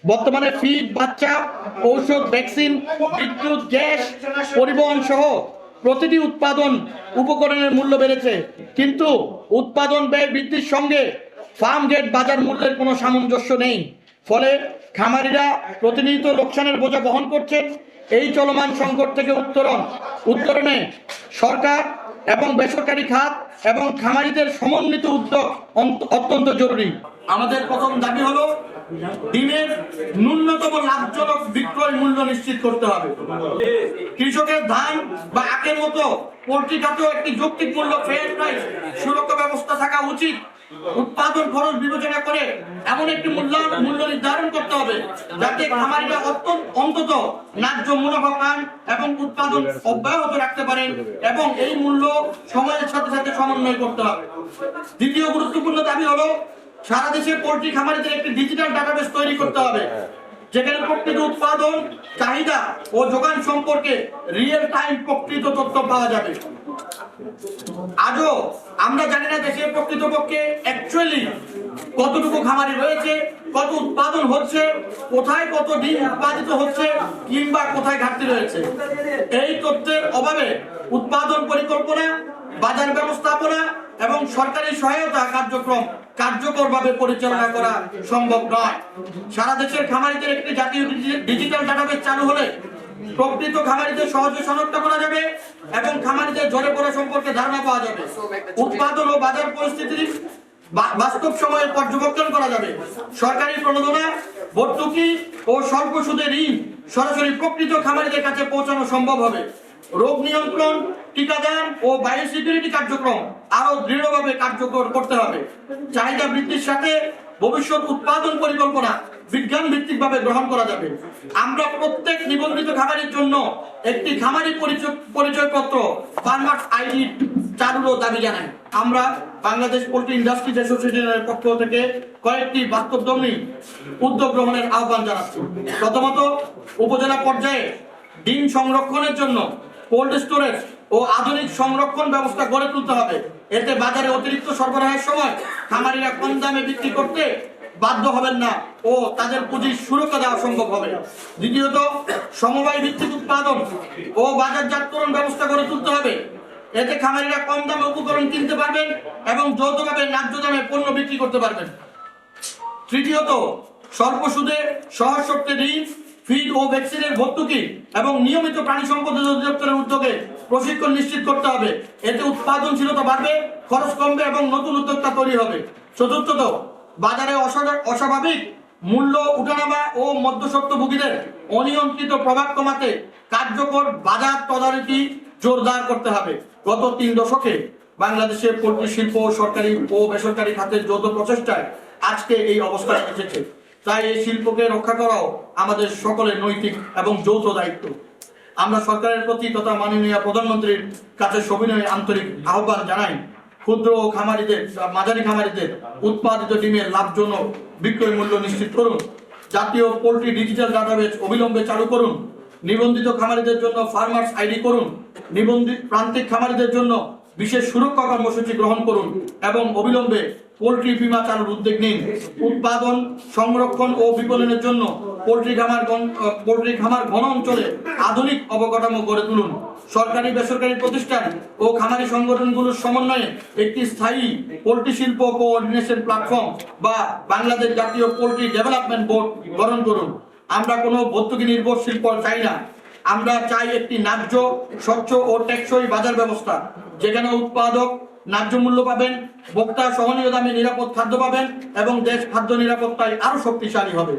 বর্তমানে ফিড, বাচ্চা, ঔষধ, ভ্যাকসিন, বিদ্যুৎ, গ্যাস, পরিবহন সহ প্রতিটি উৎপাদন উপকরণের মূল্য বেড়েছে, কিন্তু উৎপাদন ব্যয় বৃদ্ধির সঙ্গে ফার্ম গেট বাজার মূল্যের কোনো সামঞ্জস্য নেই। ফলে খামারিরা প্রতিনিয়ত লোকসানের বোঝা বহন করছেন। এই চলমান সংকট থেকে উত্তরণে সরকার এবং বেসরকারি খাত এবং খামারিদের সমন্বিত উদ্যোগ অত্যন্ত জরুরি। আমাদের প্রথম দাবি হলো ডিমের ন্যূনতম লাভজনক বিক্রয় মূল্য নিশ্চিত করতে হবে। কৃষকের ধান বা আখের মতো পোল্ট্রি খাতেও একটি যৌক্তিক মূল্য, ফেয়ার প্রাইস, সুরক্ষা ব্যবস্থা থাকা উচিত। উৎপাদন খরচ বিবেচনা করে এমন একটি মূল্য নির্ধারণ করতে হবে যাতে খামারিরা অন্তত ন্যায্য মুনাফা পান এবং উৎপাদন অব্যাহত রাখতে পারেন, এবং এই মূল্য সময়ের সাথে সাথে সমন্বয় করতে হবে। দ্বিতীয় গুরুত্বপূর্ণ দাবি হলো সারা দেশে পোল্ট্রি খামারিদের একটি ডিজিটাল ডাটাবেস তৈরি করতে হবে, যেখানে প্রকৃত উৎপাদন, চাহিদা ও যোগান সম্পর্কে রিয়েল টাইম প্রকৃত তথ্য পাওয়া যাবে। আজও আমরা জানি না দেশে প্রকৃতপক্ষে অ্যাকচুয়ালি কতটুকু খামারি রয়েছে, কত উৎপাদন হচ্ছে, কোথায় কত ডিম উৎপাদিত হচ্ছে, কিংবা কোথায় ঘাটতি রয়েছে। এই তথ্যের অভাবে উৎপাদন পরিকল্পনা, বাজার ব্যবস্থাপনা এবং সরকারি সহায়তা কার্যক্রম কার্যকরভাবে পরিচালনা করা সম্ভব নয়। সারা দেশের খামারিদের একটি জাতীয় ডিজিটাল ডাটাবেস চালু হলে প্রকৃত খামারিদের সহজে শনাক্ত করা যাবে এবং খামারিদের ঝরে পড়া সম্পর্কে ধারণা পাওয়া যাবে। উৎপাদন ও বাজার পরিস্থিতি বাস্তব সময়ে পর্যবেক্ষণ করা যাবে। সরকারি প্রণোদনা, ভর্তুকি ও স্বল্প সুদে ঋণ সরাসরি প্রকৃত খামারিদের কাছে পৌঁছানো সম্ভব হবে। রোগ নিয়ন্ত্রণ, টিকাদান ও বায়োসিকিউরিটি কার্যক্রম আরো দৃঢ়ভাবে কার্যকর করতে হবে। চাহিদা বৃদ্ধির সাথে ভবিষ্যৎ উৎপাদন পরিকল্পনা বিজ্ঞান ভিত্তিকভাবে গ্রহণ করা যাবে। আমরা প্রত্যেক নিবন্ধিত খামারের জন্য একটি খামারি পরিচয়পত্র, ফার্মার্স আইডি চালুরও দাবি জানাই। আমরা বাংলাদেশ পোল্ট্রি ইন্ডাস্ট্রিজ অ্যাসোসিয়েশনের পক্ষ থেকে কয়েকটি বাস্তবধর্মী উদ্যোগ গ্রহণের আহ্বান জানাচ্ছি। প্রথমত, উপজেলা পর্যায়ে ডিম সংরক্ষণের জন্য কোল্ড স্টোরেজ ও আধুনিক সংরক্ষণ ব্যবস্থা গড়ে তুলতে হবে। এতে বাজারে অতিরিক্ত সরবরাহের সময় খামারিরা কম দামে বিক্রি করতে বাধ্য হবেন না ও তাদের পুঁজির সুরক্ষা দেওয়া সম্ভব হবে। দ্বিতীয়ত, সমবায় ভিত্তিক উৎপাদন ও বাজারজাতকরণ ব্যবস্থা গড়ে তুলতে হবে। এতে খামারিরা কম দামে উপকরণ কিনতে পারবেন এবং যৌথভাবে ন্যায্য দামে পণ্য বিক্রি করতে পারবেন। তৃতীয়ত, স্বল্প সুদে সহজ শর্তে ঋণ, ফিড ও ভ্যাকসিনের ভর্তুকি এবং নিয়মিত প্রাণী সম্পদ অধিদপ্তরের উদ্যোগে প্রশিক্ষণ নিশ্চিত করতে হবে। এতে উৎপাদনশীলতা বাড়বে, খরচ কমবে এবং নতুন উদ্যোক্তা তৈরি হবে। চতুর্থত, বাজারে অস্বাভাবিক মূল্য উঠানামা ও মধ্যস্বত্বভোগীদের অনিয়ন্ত্রিত প্রভাব কমাতে কার্যকর বাজার তদারকি জোরদার করতে হবে। গত 3 দশকে বাংলাদেশে পোল্ট্রি শিল্প সরকারি ও বেসরকারি খাতের যৌথ প্রচেষ্টায় আজকে এই অবস্থায় এসেছে। তাই এই শিল্পকে রক্ষা করাও আমাদের সকলের নৈতিক এবং যৌথ দায়িত্ব। আমরা সরকারের প্রতি তথা মাননীয় প্রধানমন্ত্রীর কাছে সবিনয়ে আন্তরিক আহ্বান জানাই, ক্ষুদ্র ও খামারিদের, মাঝারি খামারিদের উৎপাদিত ডিমের লাভজনক বিক্রয় মূল্য নিশ্চিত করুন। জাতীয় পোল্ট্রি ডিজিটাল ডাটাবেস অবিলম্বে চালু করুন। নিবন্ধিত খামারিদের জন্য ফার্মার্স আইডি করুন। নিবন্ধিত প্রান্তিক খামারিদের জন্য বিশেষ সুরক্ষা কর্মসূচি গ্রহণ করুন এবং অবিলম্বে পোল্ট্রি বীমা চালুর উদ্যোগ নিন। উৎপাদন, সংরক্ষণ ও বিপণনের জন্য পোল্ট্রি খামার ঘন অঞ্চলে আধুনিক অবকাঠামো গড়ে তুলুন। সরকারি বেসরকারি প্রতিষ্ঠান ও খামারি সংগঠনগুলোর সমন্বয়ে একটি স্থায়ী পোল্ট্রি শিল্প কোঅর্ডিনেশন প্ল্যাটফর্ম বা বাংলাদেশ জাতীয় পোল্ট্রি ডেভেলপমেন্ট বোর্ড গঠন করুন। আমরা কোনো ভর্তুকি নির্ভর শিল্প চাই না। আমরা চাই একটি ন্যায্য, স্বচ্ছ ও টেকসই বাজার ব্যবস্থা, যেখানে উৎপাদক ন্যায্য মূল্য পাবেন, ভোক্তা সহনীয় দামে নিরাপদ খাদ্য পাবেন এবং দেশ খাদ্য নিরাপত্তায় আরো শক্তিশালী হবে।